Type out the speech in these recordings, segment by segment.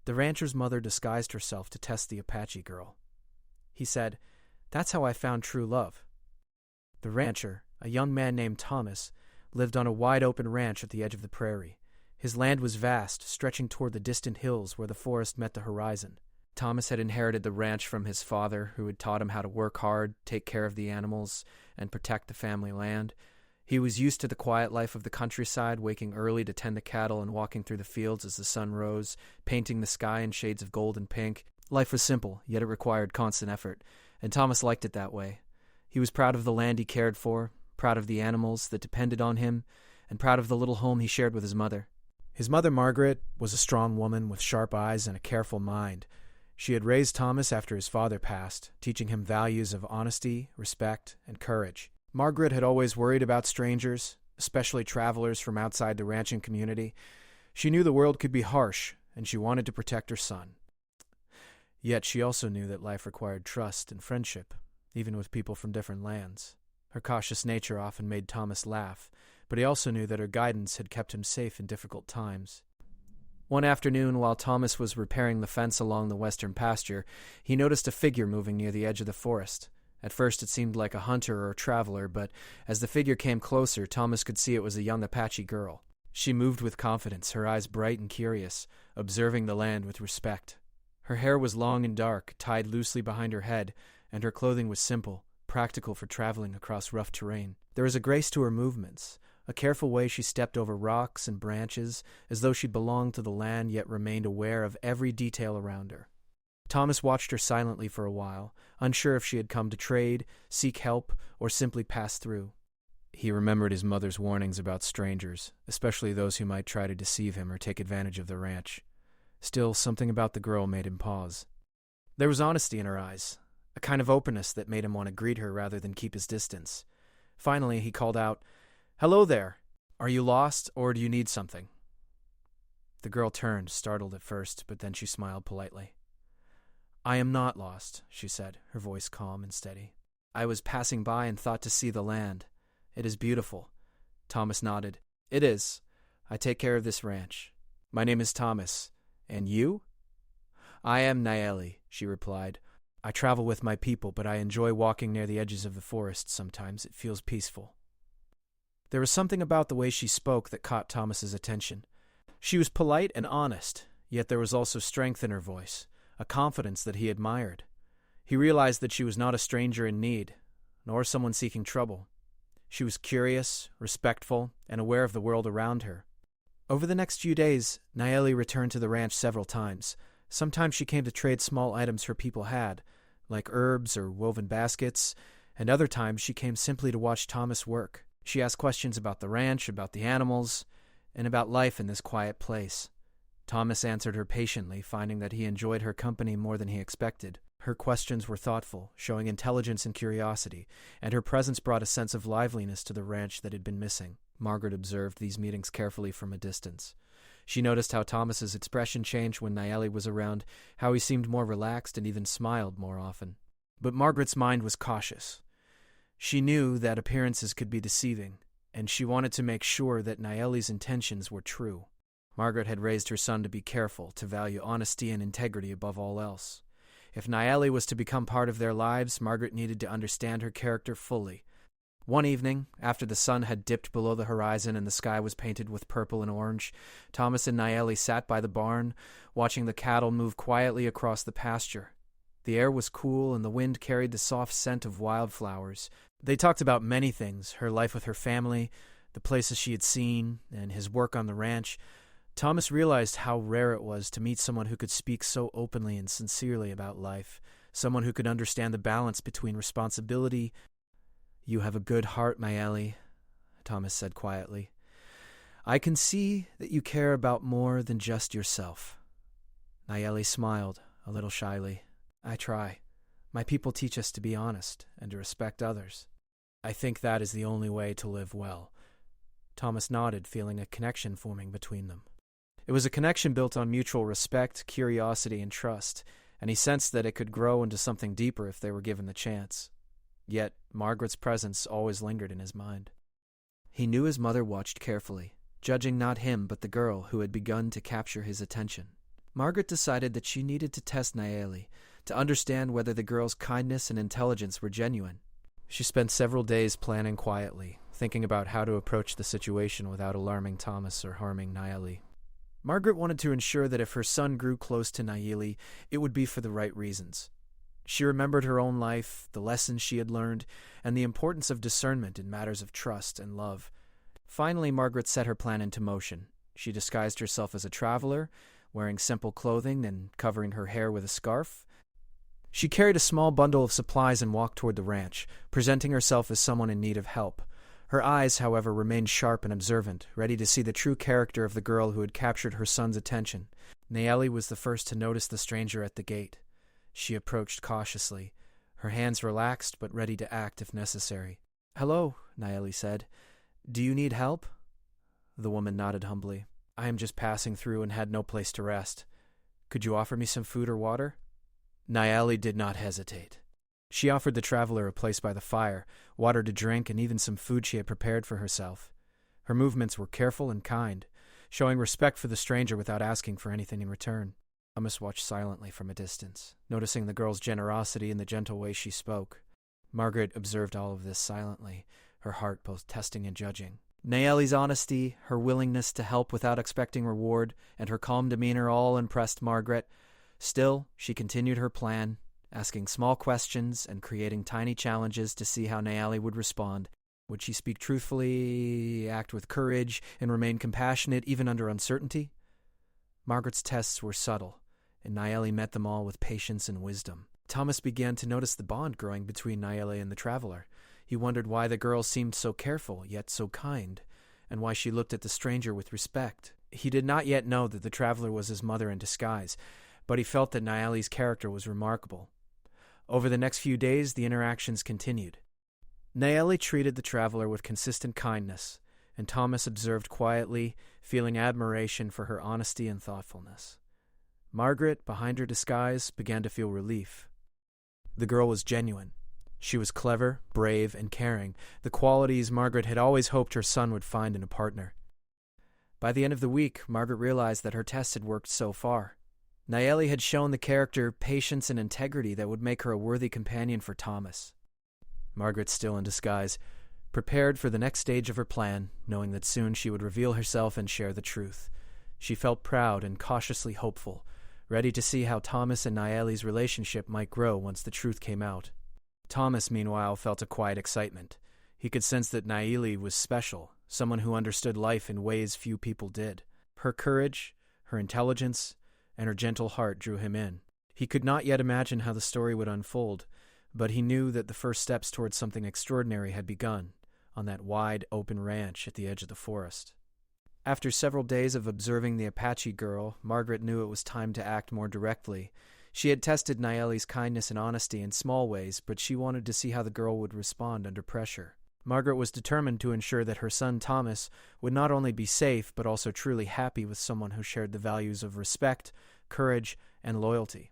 The rancher's mother disguised herself to test the Apache girl. He said, "That's how I found true love." The rancher, a young man named Thomas, lived on a wide-open ranch at the edge of the prairie. His land was vast, stretching toward the distant hills where the forest met the horizon. Thomas had inherited the ranch from his father, who had taught him how to work hard, take care of the animals, and protect the family land. He was used to the quiet life of the countryside, waking early to tend the cattle and walking through the fields as the sun rose, painting the sky in shades of gold and pink. Life was simple, yet it required constant effort, and Thomas liked it that way. He was proud of the land he cared for, proud of the animals that depended on him, and proud of the little home he shared with his mother. His mother, Margaret, was a strong woman with sharp eyes and a careful mind. She had raised Thomas after his father passed, teaching him values of honesty, respect, and courage. Margaret had always worried about strangers, especially travelers from outside the ranching community. She knew the world could be harsh, and she wanted to protect her son. Yet she also knew that life required trust and friendship, even with people from different lands. Her cautious nature often made Thomas laugh, but he also knew that her guidance had kept him safe in difficult times. One afternoon, while Thomas was repairing the fence along the western pasture, he noticed a figure moving near the edge of the forest. At first it seemed like a hunter or a traveler, but as the figure came closer, Thomas could see it was a young Apache girl. She moved with confidence, her eyes bright and curious, observing the land with respect. Her hair was long and dark, tied loosely behind her head, and her clothing was simple, practical for traveling across rough terrain. There was a grace to her movements, a careful way she stepped over rocks and branches, as though she belonged to the land yet remained aware of every detail around her. Thomas watched her silently for a while, unsure if she had come to trade, seek help, or simply pass through. He remembered his mother's warnings about strangers, especially those who might try to deceive him or take advantage of the ranch. Still, something about the girl made him pause. There was honesty in her eyes, a kind of openness that made him want to greet her rather than keep his distance. Finally, he called out, "Hello there. Are you lost, or do you need something?" The girl turned, startled at first, but then she smiled politely. "I am not lost," she said, her voice calm and steady. "I was passing by and thought to see the land. It is beautiful." Thomas nodded. "It is. I take care of this ranch. My name is Thomas. And you?" "I am Nayeli," she replied. "I travel with my people, but I enjoy walking near the edges of the forest sometimes. It feels peaceful." There was something about the way she spoke that caught Thomas's attention. She was polite and honest, yet there was also strength in her voice, a confidence that he admired. He realized that she was not a stranger in need, nor someone seeking trouble. She was curious, respectful, and aware of the world around her. Over the next few days, Nayeli returned to the ranch several times. Sometimes she came to trade small items her people had, like herbs or woven baskets, and other times she came simply to watch Thomas work. She asked questions about the ranch, about the animals, and about life in this quiet place. Thomas answered her patiently, finding that he enjoyed her company more than he expected. Her questions were thoughtful, showing intelligence and curiosity, and her presence brought a sense of liveliness to the ranch that had been missing. Margaret observed these meetings carefully from a distance. She noticed how Thomas's expression changed when Nayeli was around, how he seemed more relaxed and even smiled more often. But Margaret's mind was cautious. She knew that appearances could be deceiving, and she wanted to make sure that Nayeli's intentions were true. Margaret had raised her son to be careful, to value honesty and integrity above all else. If Nayeli was to become part of their lives, Margaret needed to understand her character fully. One evening, after the sun had dipped below the horizon and the sky was painted with purple and orange, Thomas and Nayeli sat by the barn, watching the cattle move quietly across the pasture. The air was cool and the wind carried the soft scent of wildflowers. They talked about many things, her life with her family, the places she had seen, and his work on the ranch. Thomas realized how rare it was to meet someone who could speak so openly and sincerely about life, someone who could understand the balance between responsibility. "You have a good heart, Nayeli," Thomas said quietly. "I can see that you care about more than just yourself." Nayeli smiled, a little shyly. "I try. My people teach us to be honest and to respect others. I think that is the only way to live well." Thomas nodded, feeling a connection forming between them. It was a connection built on mutual respect, curiosity, and trust, and he sensed that it could grow into something deeper if they were given the chance. Yet Margaret's presence always lingered in his mind. He knew his mother watched carefully, judging not him but the girl who had begun to capture his attention. Margaret decided that she needed to test Nayeli to understand whether the girl's kindness and intelligence were genuine. She spent several days planning quietly, thinking about how to approach the situation without alarming Thomas or harming Nayeli. Margaret wanted to ensure that if her son grew close to Nayeli, it would be for the right reasons. She remembered her own life, the lessons she had learned, and the importance of discernment in matters of trust and love. Finally, Margaret set her plan into motion. She disguised herself as a traveler, wearing simple clothing and covering her hair with a scarf. She carried a small bundle of supplies and walked toward the ranch, presenting herself as someone in need of help. Her eyes, however, remained sharp and observant, ready to see the true character of the girl who had captured her son's attention. Nayeli was the first to notice the stranger at the gate. She approached cautiously, her hands relaxed but ready to act if necessary. "Hello," Nayeli said. "Do you need help?" The woman nodded humbly. "I am just passing through and had no place to rest. Could you offer me some food or water?" Nayeli did not hesitate. She offered the traveler a place by the fire, water to drink, and even some food she had prepared for herself. Her movements were careful and kind, showing respect for the stranger without asking for anything in return. Thomas watched silently from a distance, noticing the girl's generosity and the gentle way she spoke. Margaret observed all of this silently, her heart both testing and judging. Nayeli's honesty, her willingness to help without expecting reward, and her calm demeanor all impressed Margaret. Still, she continued her plan, asking small questions and creating tiny challenges to see how Nayeli would respond. Would she speak truthfully, act with courage, and remain compassionate even under uncertainty? Margaret's tests were subtle, and Nayeli met them all with patience and wisdom. Thomas began to notice the bond growing between Nayeli and the traveler. He wondered why the girl seemed so careful, yet so kind, and why she looked at the stranger with respect. He did not yet know that the traveler was his mother in disguise, but he felt that Nayeli's character was remarkable. Over the next few days, the interactions continued. Nayeli treated the traveler with consistent kindness, and Thomas observed quietly, feeling admiration for her honesty and thoughtfulness. Margaret, behind her disguise, began to feel relief. The girl was genuine. She was clever, brave, and caring, the qualities Margaret had always hoped her son would find in a partner. By the end of the week, Margaret realized that her test had worked so far. Nayeli had shown the character, patience, and integrity that would make her a worthy companion for Thomas. Margaret, still in disguise, prepared for the next stage of her plan, knowing that soon she would reveal herself and share the truth. She felt proud and cautiously hopeful, ready to see how Thomas and Nayeli's relationship might grow once the truth came out. Thomas, meanwhile, felt a quiet excitement. He could sense that Nayeli was special, someone who understood life in ways few people did. Her courage, her intelligence, and her gentle heart drew him in. He could not yet imagine how the story would unfold, but he knew that the first steps towards something extraordinary had begun, on that wide, open ranch at the edge of the forest. After several days of observing the Apache girl, Margaret knew it was time to act more directly. She had tested Nayeli's kindness and honesty in small ways, but she wanted to see how the girl would respond under pressure. Margaret was determined to ensure that her son Thomas would not only be safe, but also truly happy with someone who shared the values of respect, courage, and loyalty.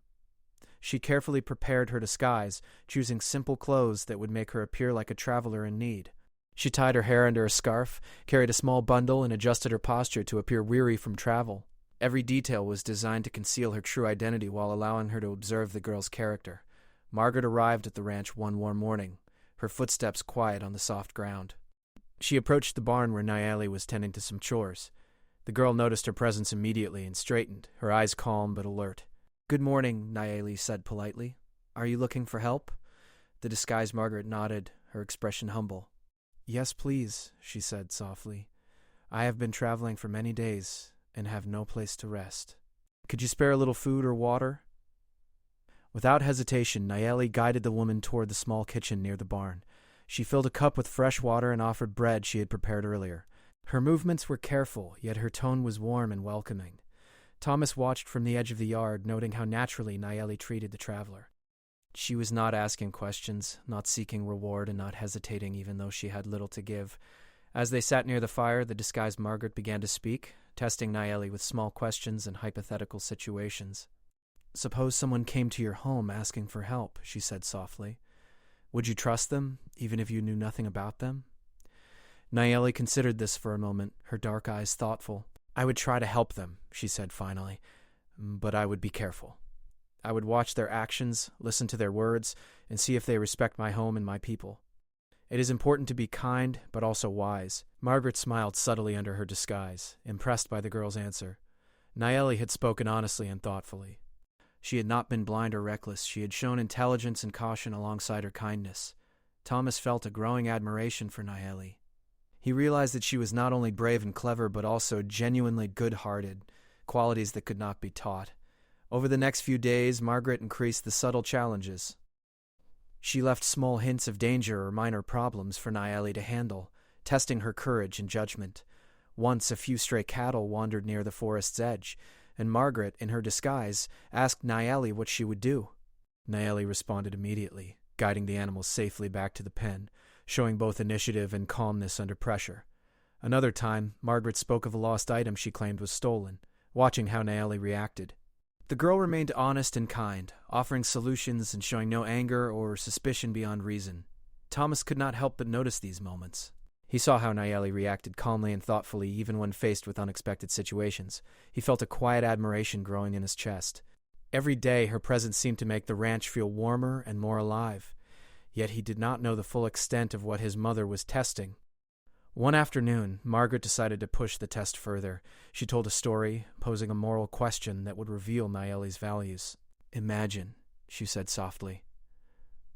She carefully prepared her disguise, choosing simple clothes that would make her appear like a traveler in need. She tied her hair under a scarf, carried a small bundle, and adjusted her posture to appear weary from travel. Every detail was designed to conceal her true identity while allowing her to observe the girl's character. Margaret arrived at the ranch one warm morning, her footsteps quiet on the soft ground. She approached the barn where Nayeli was tending to some chores. The girl noticed her presence immediately and straightened, her eyes calm but alert. "Good morning," Nayeli said politely. "Are you looking for help?" The disguised Margaret nodded, her expression humble. "Yes, please," she said softly. "I have been traveling for many days and have no place to rest. Could you spare a little food or water?" Without hesitation, Nayeli guided the woman toward the small kitchen near the barn. She filled a cup with fresh water and offered bread she had prepared earlier. Her movements were careful, yet her tone was warm and welcoming. Thomas watched from the edge of the yard, noting how naturally Nayeli treated the traveler. She was not asking questions, not seeking reward, and not hesitating even though she had little to give. As they sat near the fire, the disguised Margaret began to speak, testing Nayeli with small questions and hypothetical situations. "Suppose someone came to your home asking for help," she said softly. "Would you trust them, even if you knew nothing about them?" Nayeli considered this for a moment, her dark eyes thoughtful. "I would try to help them," she said finally, but I would be careful. I would watch their actions, listen to their words, and see if they respect my home and my people. It is important to be kind, but also wise. Margaret smiled subtly under her disguise, impressed by the girl's answer. Nayeli had spoken honestly and thoughtfully. She had not been blind or reckless. She had shown intelligence and caution alongside her kindness. Thomas felt a growing admiration for Nayeli. He realized that she was not only brave and clever, but also genuinely good-hearted, qualities that could not be taught. Over the next few days, Margaret increased the subtle challenges. She left small hints of danger or minor problems for Nayeli to handle, testing her courage and judgment. Once a few stray cattle wandered near the forest's edge, and Margaret, in her disguise, asked Nayeli what she would do. Nayeli responded immediately, guiding the animals safely back to the pen, showing both initiative and calmness under pressure. Another time, Margaret spoke of a lost item she claimed was stolen, watching how Nayeli reacted. The girl remained honest and kind, offering solutions and showing no anger or suspicion beyond reason. Thomas could not help but notice these moments. He saw how Nayeli reacted calmly and thoughtfully even when faced with unexpected situations. He felt a quiet admiration growing in his chest. Every day her presence seemed to make the ranch feel warmer and more alive. Yet he did not know the full extent of what his mother was testing. One afternoon, Margaret decided to push the test further. She told a story, posing a moral question that would reveal Nayeli's values. "Imagine," she said softly,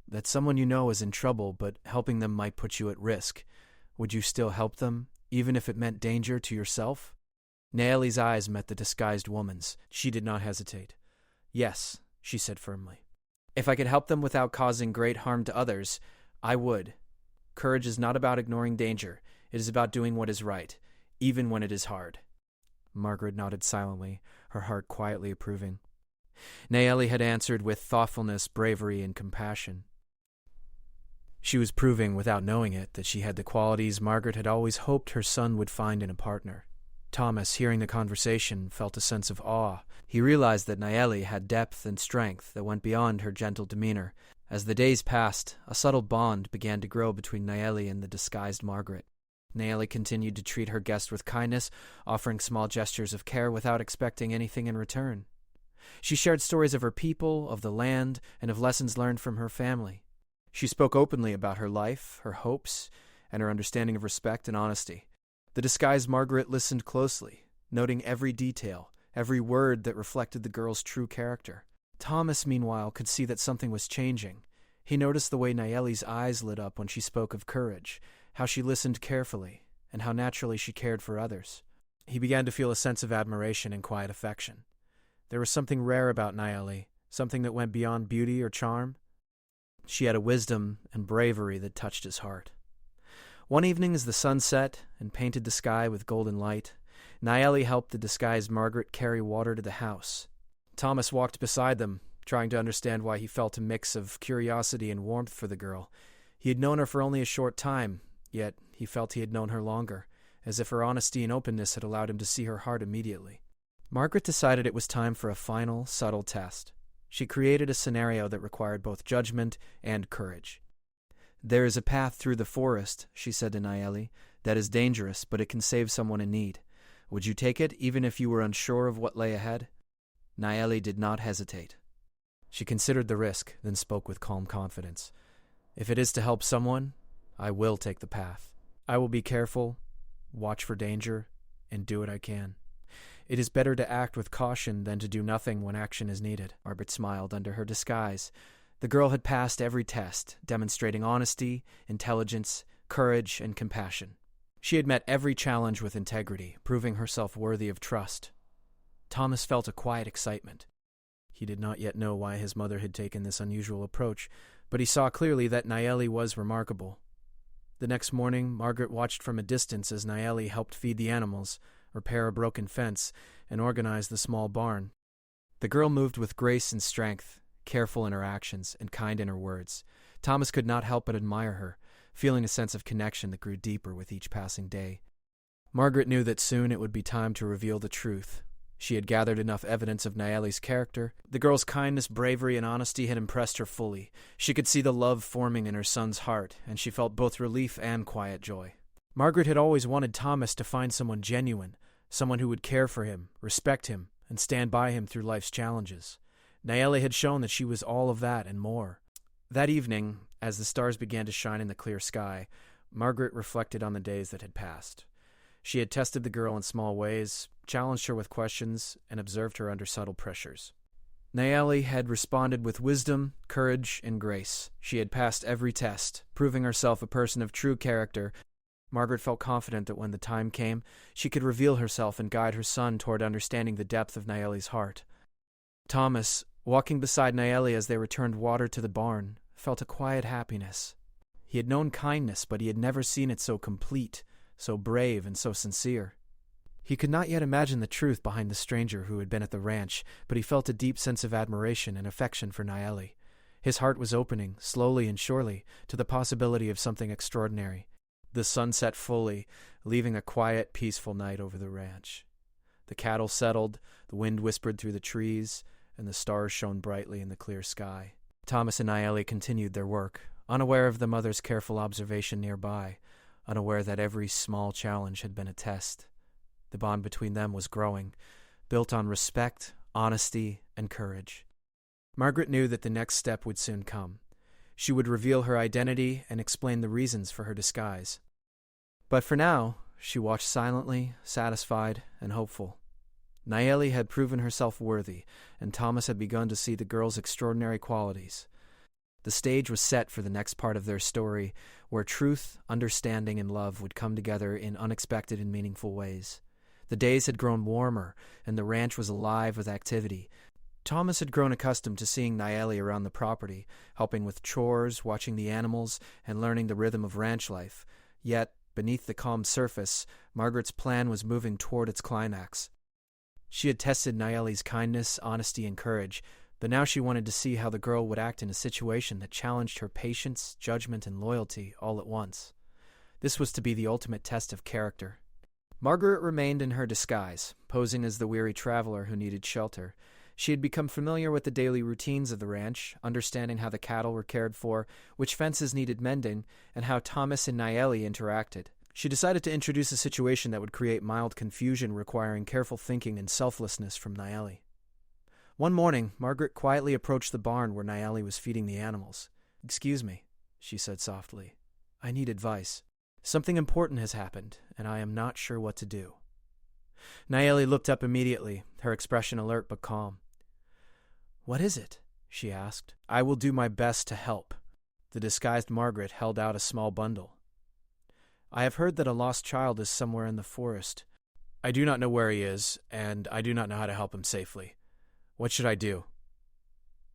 "that someone you know is in trouble, but helping them might put you at risk. Would you still help them, even if it meant danger to yourself?" Nayeli's eyes met the disguised woman's. She did not hesitate. "Yes," she said firmly. "If I could help them without causing great harm to others, I would. Courage is not about ignoring danger. It is about doing what is right, even when it is hard." Margaret nodded silently, her heart quietly approving. Nayeli had answered with thoughtfulness, bravery, and compassion. She was proving, without knowing it, that she had the qualities Margaret had always hoped her son would find in a partner. Thomas, hearing the conversation, felt a sense of awe. He realized that Nayeli had depth and strength that went beyond her gentle demeanor. As the days passed, a subtle bond began to grow between Nayeli and the disguised Margaret. Nayeli continued to treat her guest with kindness, offering small gestures of care without expecting anything in return. She shared stories of her people, of the land, and of lessons learned from her family. She spoke openly about her life, her hopes, and her understanding of respect and honesty. The disguised Margaret listened closely, noting every detail, every word that reflected the girl's true character. Thomas, meanwhile, could see that something was changing. He noticed the way Nayeli's eyes lit up when she spoke of courage, how she listened carefully, and how naturally she cared for others. He began to feel a sense of admiration and quiet affection. There was something rare about Nayeli, something that went beyond beauty or charm. She had a wisdom and bravery that touched his heart. One evening, as the sun set and painted the sky with golden light, Nayeli helped the disguised Margaret carry water to the house. Thomas walked beside them, trying to understand why he felt a mix of curiosity and warmth for the girl. He had known her for only a short time, yet he felt he had known her longer, as if her honesty and openness had allowed him to see her heart immediately. Margaret decided it was time for a final, subtle test. She created a scenario that required both judgment and courage. "There is a path through the forest," she said to Nayeli, "that is dangerous, but it can save someone in need. Would you take it, even if you were unsure of what lay ahead?" Nayeli did not hesitate. She considered the risk, then spoke with calm confidence. "If it is to help someone, I will take the path. I will be careful, watch for danger, and do what I can. It is better to act with caution than to do nothing when action is needed." Margaret smiled under her disguise. The girl had passed every test, demonstrating honesty, intelligence, courage, and compassion. She had met every challenge with integrity, proving herself worthy of trust. Thomas felt a quiet excitement. He did not yet know why his mother had taken this unusual approach, but he saw clearly that Nayeli was remarkable. The next morning, Margaret watched from a distance as Nayeli helped feed the animals, repair a broken fence, and organize the small barn. The girl moved with grace and strength, careful in her actions and kind in her words. Thomas could not help but admire her, feeling a sense of connection that grew deeper with each passing day. Margaret knew that soon it would be time to reveal the truth. She had gathered enough evidence of Nayeli's character. The girl's kindness, bravery, and honesty had impressed her fully. She could see the love forming in her son's heart, and she felt both relief and quiet joy. Margaret had always wanted Thomas to find someone genuine, someone who would care for him, respect him, and stand by him through life's challenges. Nayeli had shown that she was all of that and more. That evening, as the stars began to shine in the clear sky, Margaret reflected on the days that had passed. She had tested the girl in small ways, challenged her with questions, and observed her under subtle pressures. Nayeli had responded with wisdom, courage, and grace. She had passed every test, proving herself a person of true character. Margaret felt confident that when the time came, she could reveal herself and guide her son toward understanding the depth of Nayeli's heart. Thomas, walking beside Nayeli as they returned water to the barn, felt a quiet happiness. He had known kindness, but he had never seen it so complete, so brave, and so sincere. He could not yet imagine the truth behind the stranger who had been at the ranch, but he felt a deep sense of admiration and affection for Nayeli. His heart was opening, slowly and surely, to the possibility of something extraordinary. The sun set fully, leaving a quiet, peaceful night over the ranch. The cattle settled, the wind whispered through the trees, and the stars shone brightly in the clear sky. Thomas and Nayeli continued their work, unaware of the mother's careful observation nearby, unaware that every small challenge had been a test. The bond between them was growing, built on respect, honesty, and courage. Margaret knew that the next step would soon come. She would reveal her identity and explain the reasons for her disguise. But for now, she watched silently, satisfied, and hopeful. Nayeli had proven herself worthy, and Thomas had begun to see the girl's extraordinary qualities. The stage was set for the next part of their story, where truth, understanding, and love would come together in unexpected and meaningful ways. The days had grown warmer, and the ranch was alive with activity. Thomas had grown accustomed to seeing Nayeli around the property, helping with chores, watching the animals, and learning the rhythm of ranch life. Yet, beneath the calm surface, Margaret's plan was moving toward its climax. She had tested Nayeli's kindness, honesty, and courage, but now she wanted to see how the girl would act in a situation that challenged her patience, judgment, and loyalty all at once. This was to be the ultimate test of character. Margaret remained in her disguise, posing as the weary traveler who needed shelter. She had become familiar with the daily routines of the ranch, understanding how the cattle were cared for, which fences needed mending, and how Thomas and Nayeli interacted. She decided to introduce a situation that would create mild confusion requiring careful thinking and selflessness from Nayeli. One morning, Margaret quietly approached the barn where Nayeli was feeding the animals. "Excuse me," she said softly. "I need advice. Something important has happened, and I am not sure what to do." Nayeli looked up immediately, her expression alert but calm. "What is it?" she asked. "I will do my best to help." The disguised Margaret held out a small bundle. "I have heard that a lost child is somewhere in the forest. I do not know where he is, and I do not know how to help him safely. What should I do?"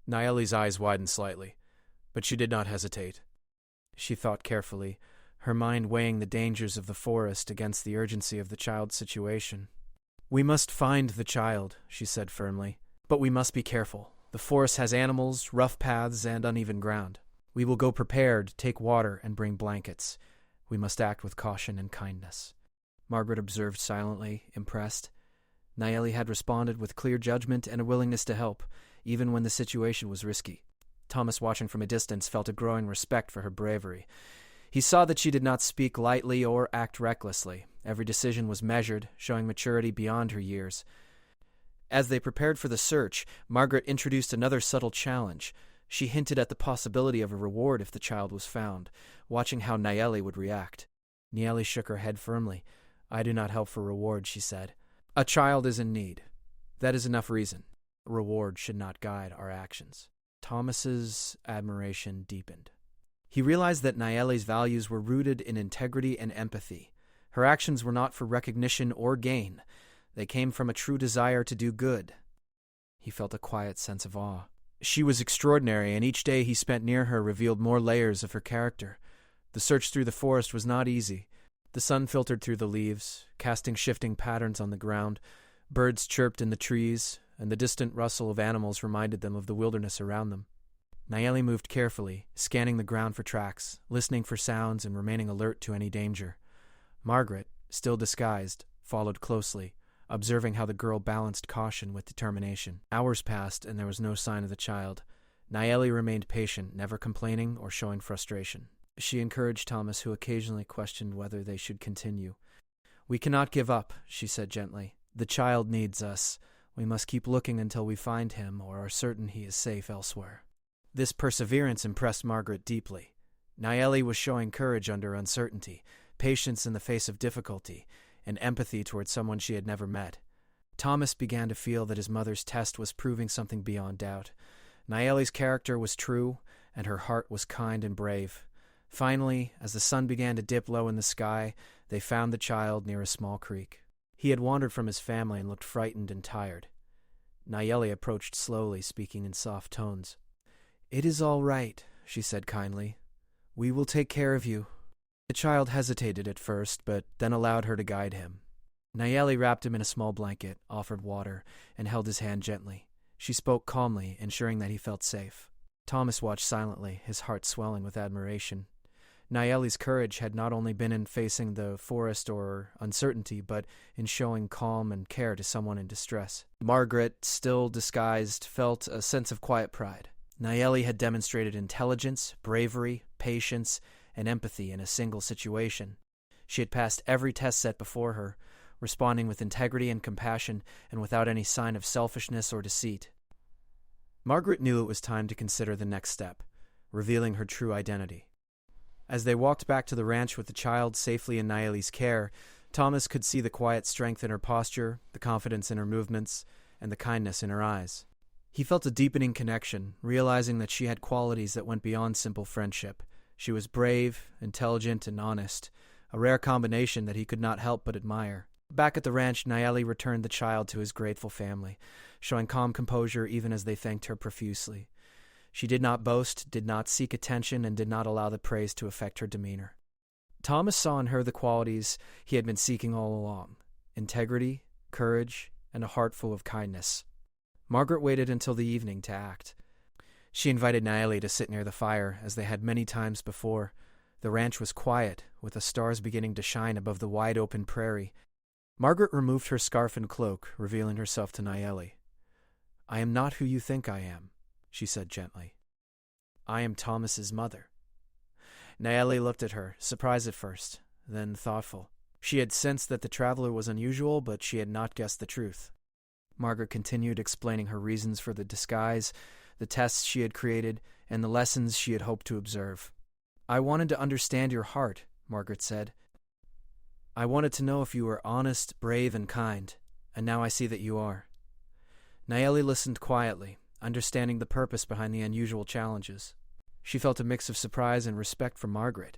Nayeli's eyes widened slightly, but she did not hesitate. She thought carefully, her mind weighing the dangers of the forest against the urgency of the child's situation. "We must find the child," she said firmly, "but we must be careful. The forest has animals, rough paths, and uneven ground. We will go prepared, take water, and bring blankets. We must act with caution and kindness." Margaret observed silently, impressed. Nayeli had responded with clear judgment and a willingness to help, even when the situation was risky. Thomas, watching from a distance, felt a growing respect for her bravery. He saw that she did not speak lightly or act recklessly. Every decision was measured, showing maturity beyond her years. As they prepared for the search, Margaret introduced another subtle challenge. She hinted at the possibility of a reward if the child was found, watching how Nayeli would react. Nayeli shook her head firmly. "I do not help for reward," she said. "A child is in need. That is enough reason. Reward should not guide our actions." Thomas's admiration deepened. He realized that Nayeli's values were rooted in integrity and empathy. Her actions were not for recognition or gain. They came from a true desire to do good. He felt a quiet sense of awe. She was extraordinary, and each day he spent near her revealed more layers of her character. The search through the forest was not easy. The sun filtered through the leaves, casting shifting patterns on the ground. Birds chirped in the trees, and the distant rustle of animals reminded them of the wilderness around them. Nayeli moved carefully, scanning the ground for tracks, listening for sounds and remaining alert to any danger. Margaret, still disguised, followed closely, observing how the girl balanced caution with determination. Hours passed, and there was no sign of the child. Nayeli remained patient, never complaining or showing frustration. She encouraged Thomas, who occasionally questioned whether they should continue. "We cannot give up," she said gently. "The child needs us. We must keep looking until we find him or are certain he is safe elsewhere." This perseverance impressed Margaret deeply. Nayeli was showing courage under uncertainty, patience in the face of difficulty, and empathy towards someone she had never met. Thomas began to feel that his mother's test was proving something beyond doubt. Nayeli's character was true, and her heart was kind and brave. Finally, as the sun began to dip low in the sky, they found the child near a small creek. He had wandered from his family and looked frightened and tired. Nayeli approached slowly, speaking in soft tones. "It is all right," she said kindly. "We will take care of you." The child hesitated at first, but then allowed her to guide him. Nayeli wrapped him in a small blanket, offered water, and held his hand gently. She spoke calmly, ensuring that he felt safe. Thomas watched silently, his heart swelling with admiration. Nayeli's courage had not only been in facing the forest or uncertainty, but in showing calm and care to someone in distress. Margaret, still disguised, felt a sense of quiet pride. Nayeli had demonstrated intelligence, bravery, patience, and empathy in a single situation. She had passed every test set before her, responding with integrity and compassion and without any sign of selfishness or deceit. Margaret knew it was time to consider the next step, revealing her true identity. As they walked back to the ranch with the child safely in Nayeli's care, Thomas could see the quiet strength in her posture, the confidence in her movements, and the kindness in her eyes. He felt a deepening connection, realizing that she had qualities that went beyond simple friendship. She was brave, intelligent, and honest, a rare combination that he could not help but admire. Back at the ranch, Nayeli returned the child to his grateful family, showing calm composure even as they thanked her profusely. She did not boast, did not seek attention, and did not allow the praise to affect her demeanor. Thomas saw in her the qualities he had been seeking all along: integrity, courage, and a heart full of kindness. Margaret waited until the evening to act. She invited Nayeli to sit near the fire, as they had many times before. The ranch was quiet, with the stars beginning to shine above the wide-open prairie. Margaret removed her scarf and cloak, revealing herself to Nayeli. "I am not who you think I am," she said gently. "I am Thomas's mother." Nayeli looked at her, surprised at first, then thoughtful. She had sensed that the traveler was unusual, but she had not guessed the truth. Margaret continued explaining her reasons for the disguise, the tests she had created, and the lessons she had hoped to observe. "I wanted to understand your heart," Margaret said. "I wanted to know if you were honest, brave, and kind, and now I see that you are." Nayeli listened quietly, understanding the purpose behind the unusual challenges. She felt a mix of surprise and respect for Margaret.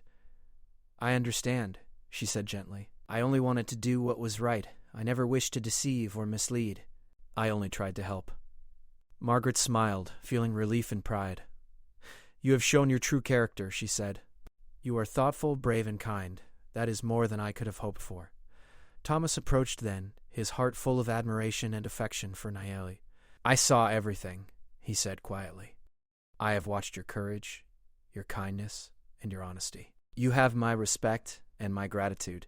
"I understand," she said gently. "I only wanted to do what was right. I never wished to deceive or mislead. I only tried to help." Margaret smiled, feeling relief and pride. "You have shown your true character," she said. "You are thoughtful, brave, and kind. That is more than I could have hoped for." Thomas approached then, his heart full of admiration and affection for Nayeli. "I saw everything," he said quietly. "I have watched your courage, your kindness, and your honesty. You have my respect and my gratitude,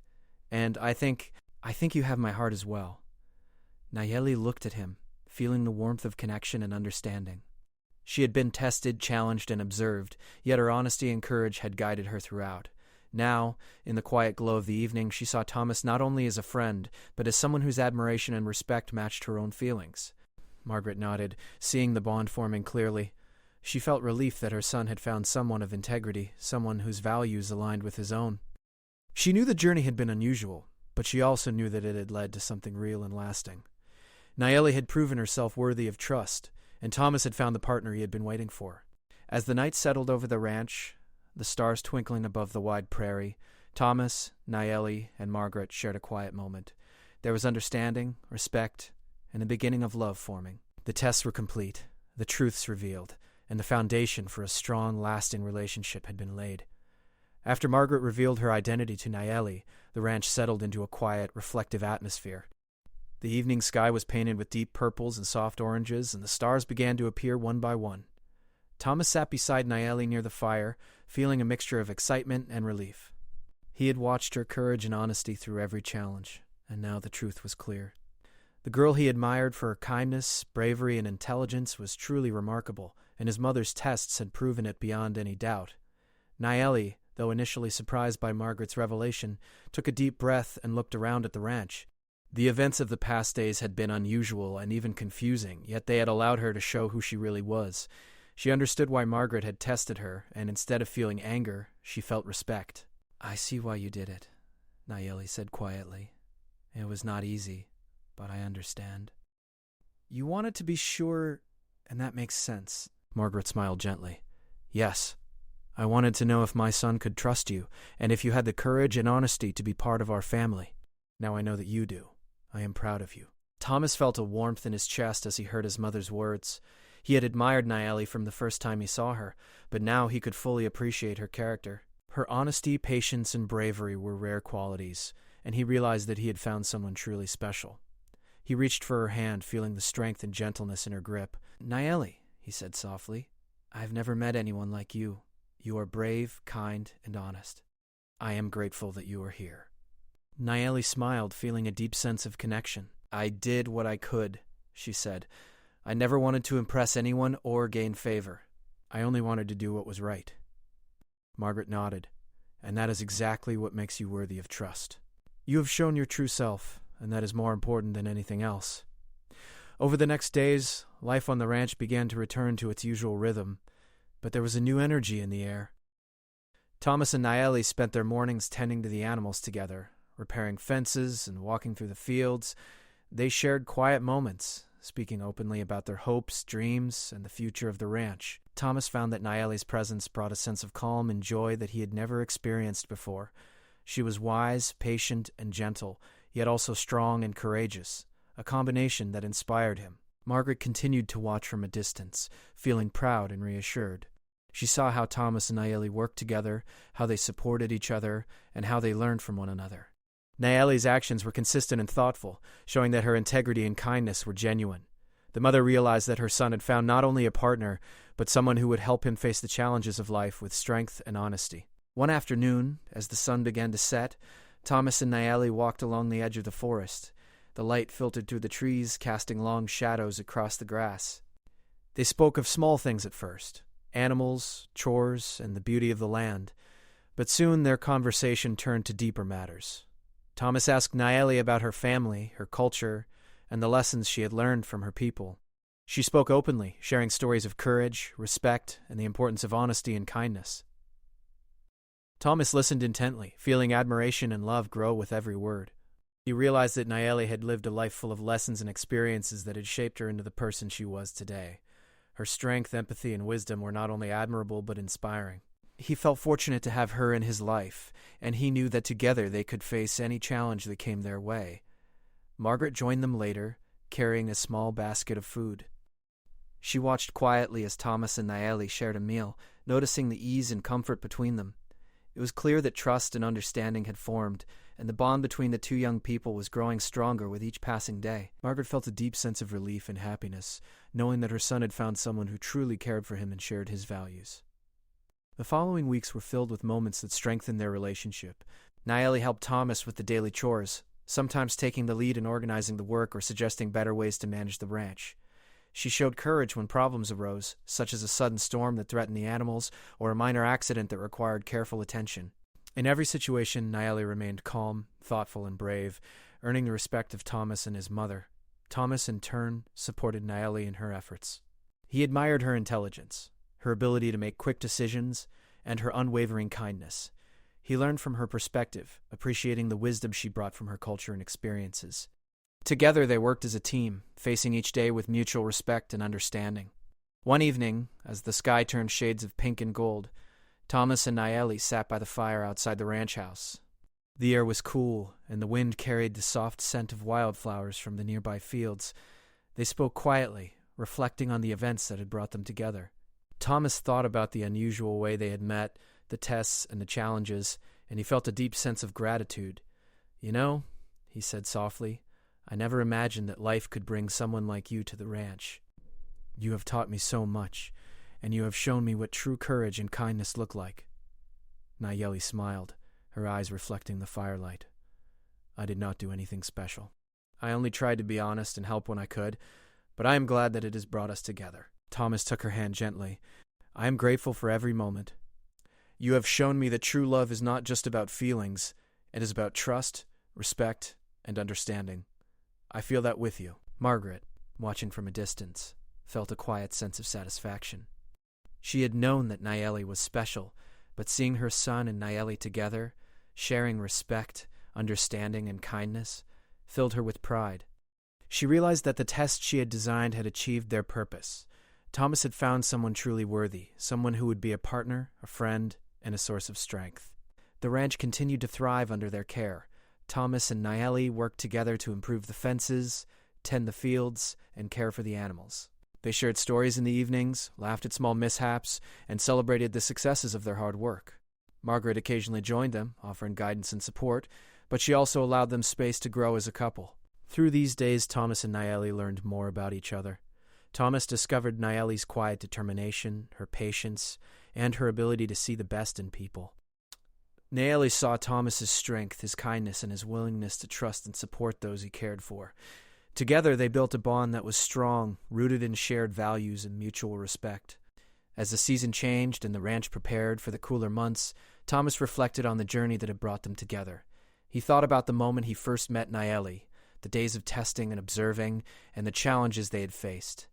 and I think you have my heart as well." Nayeli looked at him, feeling the warmth of connection and understanding. She had been tested, challenged, and observed, yet her honesty and courage had guided her throughout. Now, in the quiet glow of the evening, she saw Thomas not only as a friend, but as someone whose admiration and respect matched her own feelings. Margaret nodded, seeing the bond forming clearly. She felt relief that her son had found someone of integrity, someone whose values aligned with his own. She knew the journey had been unusual, but she also knew that it had led to something real and lasting. Nayeli had proven herself worthy of trust, and Thomas had found the partner he had been waiting for. As the night settled over the ranch, the stars twinkling above the wide prairie, Thomas, Nayeli, and Margaret shared a quiet moment. There was understanding, respect, and a beginning of love forming. The tests were complete, the truths revealed, and the foundation for a strong, lasting relationship had been laid. After Margaret revealed her identity to Nayeli, the ranch settled into a quiet, reflective atmosphere. The evening sky was painted with deep purples and soft oranges, and the stars began to appear one by one. Thomas sat beside Nayeli near the fire, feeling a mixture of excitement and relief. He had watched her courage and honesty through every challenge, and now the truth was clear. The girl he admired for her kindness, bravery, and intelligence was truly remarkable, and his mother's tests had proven it beyond any doubt. Nayeli, though initially surprised by Margaret's revelation, took a deep breath and looked around at the ranch. The events of the past days had been unusual and even confusing, yet they had allowed her to show who she really was. She understood why Margaret had tested her, and instead of feeling anger, she felt respect. "I see why you did it," Nayeli said quietly. "It was not easy, but I understand." "You wanted to be sure, and that makes sense." Margaret smiled gently. "Yes. I wanted to know if my son could trust you, and if you had the courage and honesty to be part of our family. Now I know that you do. I am proud of you." Thomas felt a warmth in his chest as he heard his mother's words. He had admired Nayeli from the first time he saw her, but now he could fully appreciate her character. Her honesty, patience, and bravery were rare qualities, and he realized that he had found someone truly special. He reached for her hand, feeling the strength and gentleness in her grip. "Nayeli," he said softly, "I've never met anyone like you. You are brave, kind, and honest. I am grateful that you are here." Nayeli smiled, feeling a deep sense of connection. "I did what I could," she said. "I never wanted to impress anyone or gain favor. I only wanted to do what was right." Margaret nodded. "And that is exactly what makes you worthy of trust. You have shown your true self, and that is more important than anything else." Over the next days, life on the ranch began to return to its usual rhythm, but there was a new energy in the air. Thomas and Nayeli spent their mornings tending to the animals together, repairing fences and walking through the fields. They shared quiet moments, speaking openly about their hopes, dreams, and the future of the ranch. Thomas found that Nayeli's presence brought a sense of calm and joy that he had never experienced before. She was wise, patient, and gentle, yet also strong and courageous, a combination that inspired him. Margaret continued to watch from a distance, feeling proud and reassured. She saw how Thomas and Nayeli worked together, how they supported each other, and how they learned from one another. Nayeli's actions were consistent and thoughtful, showing that her integrity and kindness were genuine. The mother realized that her son had found not only a partner, but someone who would help him face the challenges of life with strength and honesty. One afternoon, as the sun began to set, Thomas and Nayeli walked along the edge of the forest. The light filtered through the trees, casting long shadows across the grass. They spoke of small things at first, animals, chores, and the beauty of the land, but soon their conversation turned to deeper matters. Thomas asked Nayeli about her family, her culture, and the lessons she had learned from her people. She spoke openly, sharing stories of courage, respect, and the importance of honesty and kindness. Thomas listened intently, feeling admiration and love grow with every word. He realized that Nayeli had lived a life full of lessons and experiences that had shaped her into the person she was today. Her strength, empathy, and wisdom were not only admirable but inspiring. He felt fortunate to have her in his life, and he knew that together they could face any challenge that came their way. Margaret joined them later, carrying a small basket of food. She watched quietly as Thomas and Nayeli shared a meal, noticing the ease and comfort between them. It was clear that trust and understanding had formed, and the bond between the two young people was growing stronger with each passing day. Margaret felt a deep sense of relief and happiness, knowing that her son had found someone who truly cared for him and shared his values. The following weeks were filled with moments that strengthened their relationship. Nayeli helped Thomas with the daily chores, sometimes taking the lead in organizing the work or suggesting better ways to manage the ranch. She showed courage when problems arose, such as a sudden storm that threatened the animals or a minor accident that required careful attention. In every situation, Nayeli remained calm, thoughtful, and brave, earning the respect of Thomas and his mother. Thomas, in turn, supported Nayeli in her efforts. He admired her intelligence, her ability to make quick decisions, and her unwavering kindness. He learned from her perspective, appreciating the wisdom she brought from her culture and experiences. Together they worked as a team, facing each day with mutual respect and understanding. One evening, as the sky turned shades of pink and gold, Thomas and Nayeli sat by the fire outside the ranch house. The air was cool, and the wind carried the soft scent of wildflowers from the nearby fields. They spoke quietly, reflecting on the events that had brought them together. Thomas thought about the unusual way they had met, the tests and the challenges, and he felt a deep sense of gratitude. "You know," he said softly, "I never imagined that life could bring someone like you to the ranch. You have taught me so much, and you have shown me what true courage and kindness look like." Nayeli smiled, her eyes reflecting the firelight. "I did not do anything special. I only tried to be honest and help when I could, but I am glad that it has brought us together." Thomas took her hand gently. "I am grateful for every moment. You have shown me that true love is not just about feelings. It is about trust, respect, and understanding. I feel that with you. Margaret, watching from a distance, felt a quiet sense of satisfaction. She had known that Nayeli was special, but seeing her son and Nayeli together, sharing respect, understanding, and kindness, filled her with pride. She realized that the tests she had designed had achieved their purpose. Thomas had found someone truly worthy, someone who would be a partner, a friend, and a source of strength. The ranch continued to thrive under their care. Thomas and Nayeli worked together to improve the fences, tend the fields, and care for the animals. They shared stories in the evenings, laughed at small mishaps, and celebrated the successes of their hard work. Margaret occasionally joined them, offering guidance and support, but she also allowed them space to grow as a couple. Through these days, Thomas and Nayeli learned more about each other. Thomas discovered Nayeli's quiet determination, her patience, and her ability to see the best in people. Nayeli saw Thomas's strength, his kindness, and his willingness to trust and support those he cared for. Together, they built a bond that was strong, rooted in shared values and mutual respect. As the season changed and the ranch prepared for the cooler months, Thomas reflected on the journey that had brought them together. He thought about the moment he first met Nayeli, the days of testing and observing, and the challenges they had faced.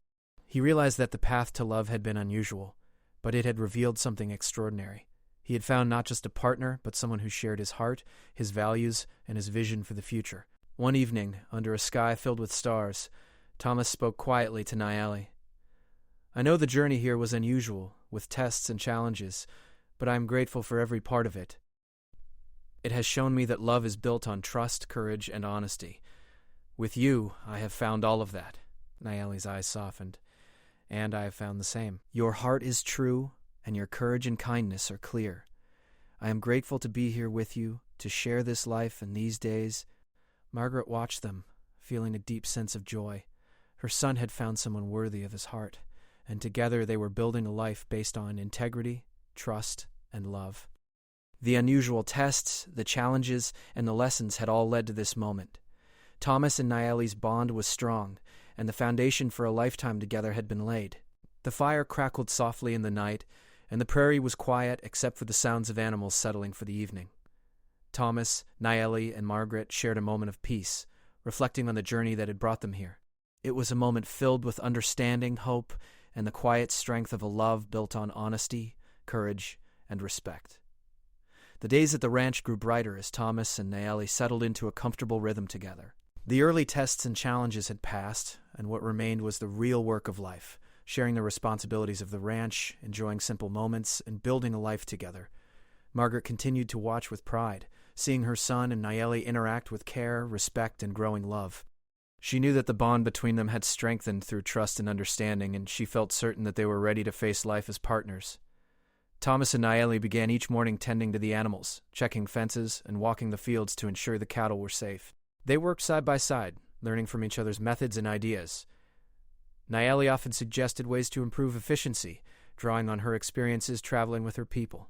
He realized that the path to love had been unusual, but it had revealed something extraordinary. He had found not just a partner, but someone who shared his heart, his values, and his vision for the future. One evening, under a sky filled with stars, Thomas spoke quietly to Nayeli. I know the journey here was unusual, with tests and challenges, but I am grateful for every part of it. It has shown me that love is built on trust, courage, and honesty. With you, I have found all of that. Nayeli's eyes softened. And I have found the same. Your heart is true, and your courage and kindness are clear. I am grateful to be here with you, to share this life and these days. Margaret watched them, feeling a deep sense of joy. Her son had found someone worthy of his heart, and together they were building a life based on integrity, trust, and love. The unusual tests, the challenges, and the lessons had all led to this moment. Thomas and Nayeli's bond was strong, and the foundation for a lifetime together had been laid. The fire crackled softly in the night, and the prairie was quiet except for the sounds of animals settling for the evening. Thomas, Nayeli, and Margaret shared a moment of peace, reflecting on the journey that had brought them here. It was a moment filled with understanding, hope, and the quiet strength of a love built on honesty, courage, and respect. The days at the ranch grew brighter as Thomas and Nayeli settled into a comfortable rhythm together. The early tests and challenges had passed, and what remained was the real work of life, sharing the responsibilities of the ranch, enjoying simple moments, and building a life together. Margaret continued to watch with pride, seeing her son and Nayeli interact with care, respect, and growing love. She knew that the bond between them had strengthened through trust and understanding, and she felt certain that they were ready to face life as partners. Thomas and Nayeli began each morning tending to the animals, checking fences, and walking the fields to ensure the cattle were safe. They worked side by side, learning from each other's methods and ideas. Nayeli often suggested ways to improve efficiency, drawing on her experiences traveling with her people.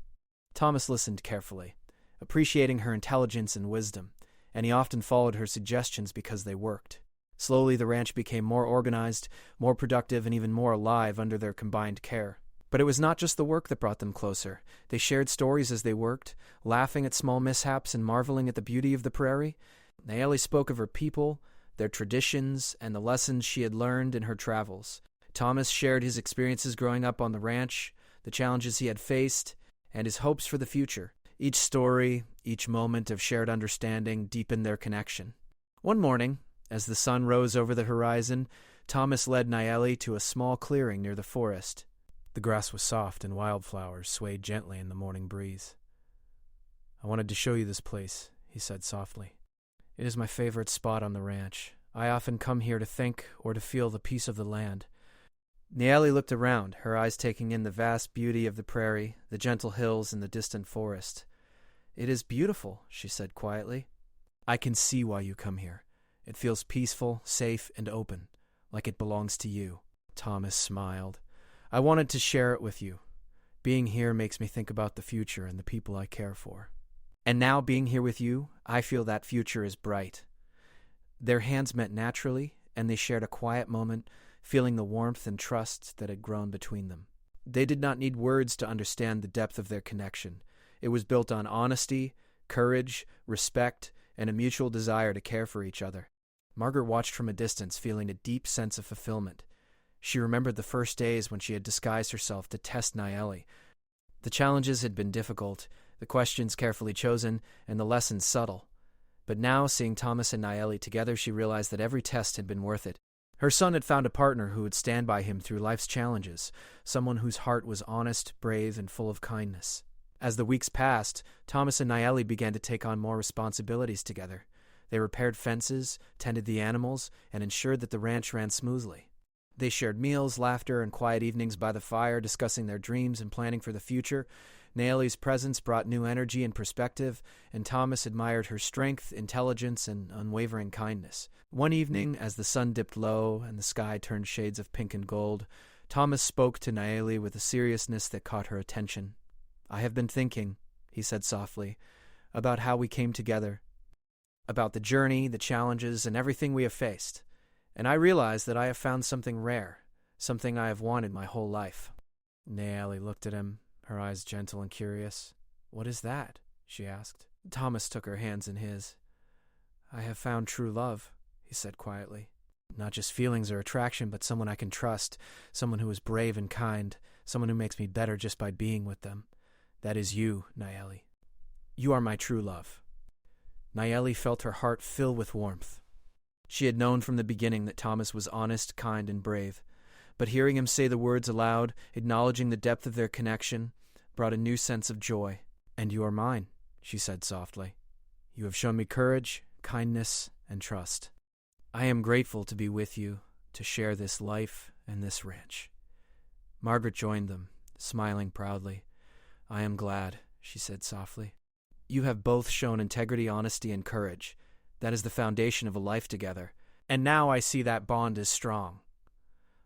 Thomas listened carefully, appreciating her intelligence and wisdom, and he often followed her suggestions because they worked. Slowly, the ranch became more organized, more productive, and even more alive under their combined care. But it was not just the work that brought them closer. They shared stories as they worked, laughing at small mishaps and marveling at the beauty of the prairie. Nayeli spoke of her people, their traditions, and the lessons she had learned in her travels. Thomas shared his experiences growing up on the ranch, the challenges he had faced, and his hopes for the future. Each story, each moment of shared understanding deepened their connection. One morning, as the sun rose over the horizon, Thomas led Nayeli to a small clearing near the forest. The grass was soft and wildflowers swayed gently in the morning breeze. I wanted to show you this place, he said softly. It is my favorite spot on the ranch. I often come here to think or to feel the peace of the land. Nayeli looked around, her eyes taking in the vast beauty of the prairie, the gentle hills, and the distant forest. It is beautiful, she said quietly. I can see why you come here. It feels peaceful, safe, and open, like it belongs to you. Thomas smiled. I wanted to share it with you. Being here makes me think about the future and the people I care for. And now, being here with you, I feel that future is bright. Their hands met naturally, and they shared a quiet moment, feeling the warmth and trust that had grown between them. They did not need words to understand the depth of their connection. It was built on honesty, courage, respect, and a mutual desire to care for each other. Margaret watched from a distance, feeling a deep sense of fulfillment. She remembered the first days when she had disguised herself to test Nayeli. The challenges had been difficult, the questions carefully chosen, and the lessons subtle. But now, seeing Thomas and Nayeli together, she realized that every test had been worth it. Her son had found a partner who would stand by him through life's challenges, someone whose heart was honest, brave, and full of kindness. As the weeks passed, Thomas and Nayeli began to take on more responsibilities together. They repaired fences, tended the animals, and ensured that the ranch ran smoothly. They shared meals, laughter, and quiet evenings by the fire, discussing their dreams and planning for the future. Nayeli's presence brought new energy and perspective, and Thomas admired her strength, intelligence, and unwavering kindness. One evening, as the sun dipped low and the sky turned shades of pink and gold, Thomas spoke to Nayeli with a seriousness that caught her attention. "I have been thinking," he said softly, "about how we came together, about the journey, the challenges, and everything we have faced. And I realize that I have found something rare, something I have wanted my whole life." Nayeli looked at him, her eyes gentle and curious. "What is that?" she asked. Thomas took her hands in his. "I have found true love," he said quietly. "Not just feelings or attraction, but someone I can trust, someone who is brave and kind, someone who makes me better just by being with them. That is you, Nayeli. You are my true love." Nayeli felt her heart fill with warmth. She had known from the beginning that Thomas was honest, kind, and brave, but hearing him say the words aloud, acknowledging the depth of their connection, brought a new sense of joy. "And you are mine," she said softly. "You have shown me courage, kindness, and trust. I am grateful to be with you, to share this life and this ranch." Margaret joined them, smiling proudly. "I am glad," she said softly. "You have both shown integrity, honesty, and courage. That is the foundation of a life together. And now I see that bond is strong."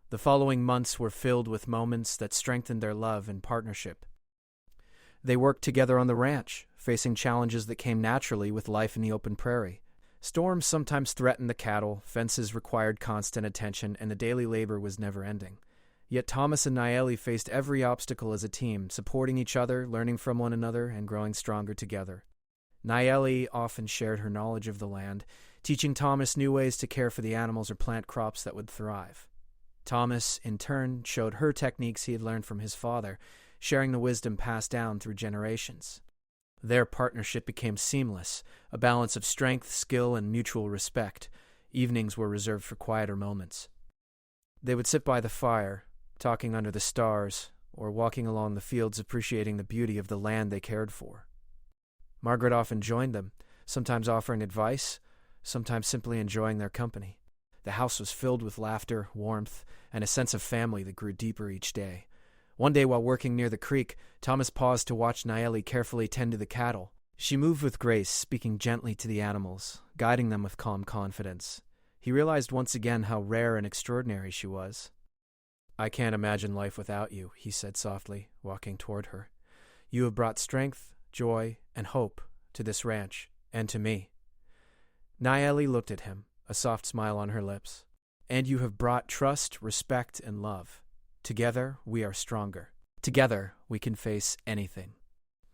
The following months were filled with moments that strengthened their love and partnership. They worked together on the ranch, facing challenges that came naturally with life in the open prairie. Storms sometimes threatened the cattle, fences required constant attention, and the daily labor was never ending. Yet Thomas and Nayeli faced every obstacle as a team, supporting each other, learning from one another, and growing stronger together. Nayeli often shared her knowledge of the land, teaching Thomas new ways to care for the animals or plant crops that would thrive. Thomas, in turn, showed her techniques he had learned from his father, sharing the wisdom passed down through generations. Their partnership became seamless, a balance of strength, skill, and mutual respect. Evenings were reserved for quieter moments. They would sit by the fire, talking under the stars, or walking along the fields appreciating the beauty of the land they cared for. Margaret often joined them, sometimes offering advice, sometimes simply enjoying their company. The house was filled with laughter, warmth, and a sense of family that grew deeper each day. One day while working near the creek, Thomas paused to watch Nayeli carefully tend to the cattle. She moved with grace, speaking gently to the animals, guiding them with calm confidence. He realized once again how rare and extraordinary she was. "I can't imagine life without you," he said softly, walking toward her. "You have brought strength, joy, and hope to this ranch, and to me." Nayeli looked at him, a soft smile on her lips. "And you have brought trust, respect, and love. Together, we are stronger. Together, we can face anything."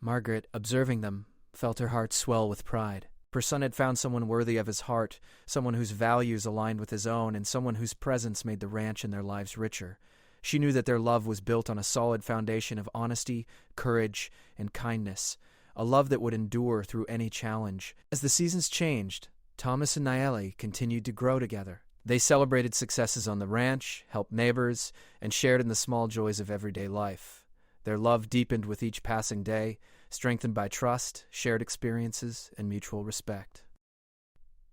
Margaret, observing them, felt her heart swell with pride. Her son had found someone worthy of his heart, someone whose values aligned with his own, and someone whose presence made the ranch and their lives richer. She knew that their love was built on a solid foundation of honesty, courage, and kindness, a love that would endure through any challenge. As the seasons changed, Thomas and Nayeli continued to grow together. They celebrated successes on the ranch, helped neighbors, and shared in the small joys of everyday life. Their love deepened with each passing day, strengthened by trust, shared experiences, and mutual respect.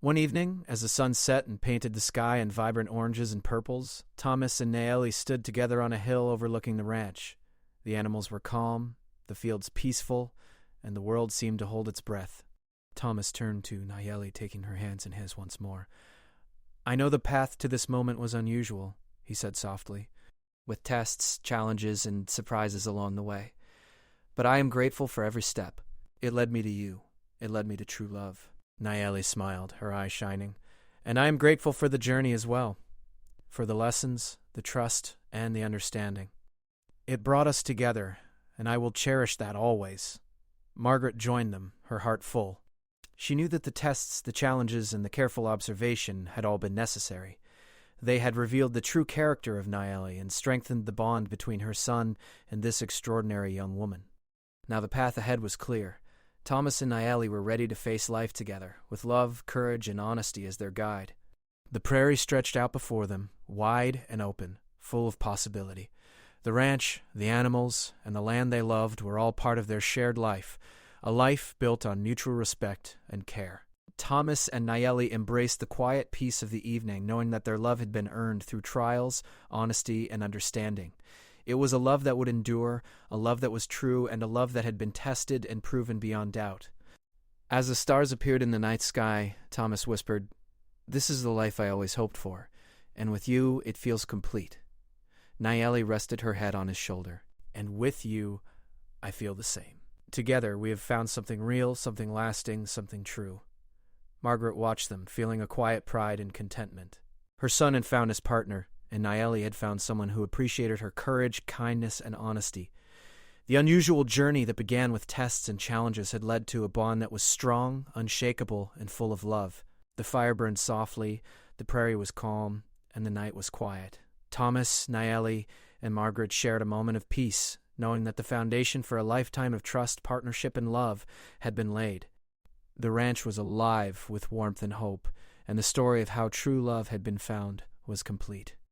One evening, as the sun set and painted the sky in vibrant oranges and purples, Thomas and Nayeli stood together on a hill overlooking the ranch. The animals were calm, the fields peaceful, and the world seemed to hold its breath. Thomas turned to Nayeli, taking her hands in his once more. "I know the path to this moment was unusual," he said softly, "with tests, challenges, and surprises along the way. But I am grateful for every step. It led me to you. It led me to true love." Nayeli smiled, her eyes shining. "And I am grateful for the journey as well, for the lessons, the trust, and the understanding. It brought us together, and I will cherish that always." Margaret joined them, her heart full. She knew that the tests, the challenges, and the careful observation had all been necessary. They had revealed the true character of Nayeli and strengthened the bond between her son and this extraordinary young woman. Now the path ahead was clear. Thomas and Nayeli were ready to face life together, with love, courage, and honesty as their guide. The prairie stretched out before them, wide and open, full of possibility. The ranch, the animals, and the land they loved were all part of their shared life, a life built on mutual respect and care. Thomas and Nayeli embraced the quiet peace of the evening, knowing that their love had been earned through trials, honesty, and understanding. It was a love that would endure, a love that was true, and a love that had been tested and proven beyond doubt. As the stars appeared in the night sky, Thomas whispered, "This is the life I always hoped for, and with you it feels complete." Nayeli rested her head on his shoulder. "And with you, I feel the same. Together we have found something real, something lasting, something true." Margaret watched them, feeling a quiet pride and contentment. Her son had found his partner, and Nayeli had found someone who appreciated her courage, kindness, and honesty. The unusual journey that began with tests and challenges had led to a bond that was strong, unshakable, and full of love. The fire burned softly, the prairie was calm, and the night was quiet. Thomas, Nayeli, and Margaret shared a moment of peace, knowing that the foundation for a lifetime of trust, partnership, and love had been laid. The ranch was alive with warmth and hope, and the story of how true love had been found was complete.